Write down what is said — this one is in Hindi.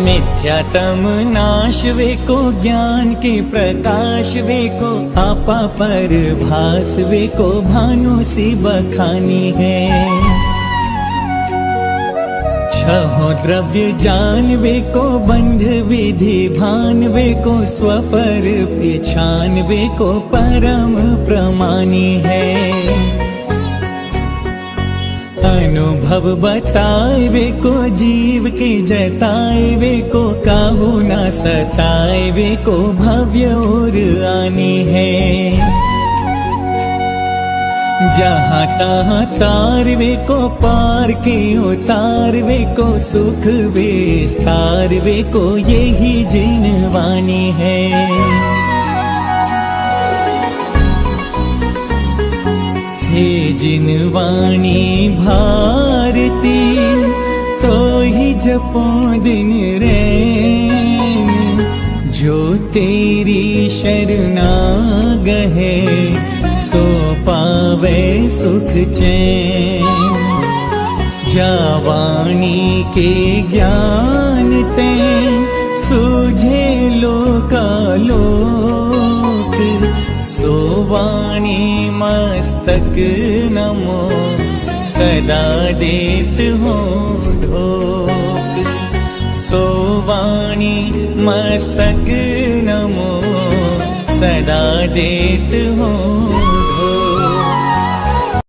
मिथ्यातम नाश वे को ज्ञान के प्रकाश वे को आपा पर भास वे को भानु सी बखानी है। छहों द्रव्य जान वे को बंध विधि भान वे को स्वपर पहचान वे को परम प्रमानी है। अनुभव बताए वे को जीव के जताए वे को काहू ना सताए वे को भव्य और आनी है। जहाँ तहाँ तार वे को पार के उतार वे को सुख विस्तार वे को यही जिनवानी है। हे जिनवाणी भारती तो ही जपो दिन रैन, जो तेरी शरणा गहे सो पावे सुख चैन। जावाणी के ज्ञान ते सूझे लोकालोक, सो वाणी मस्तक नमो सदा देत हो ढोक। सो वाणी मस्तक नमो सदा देत हो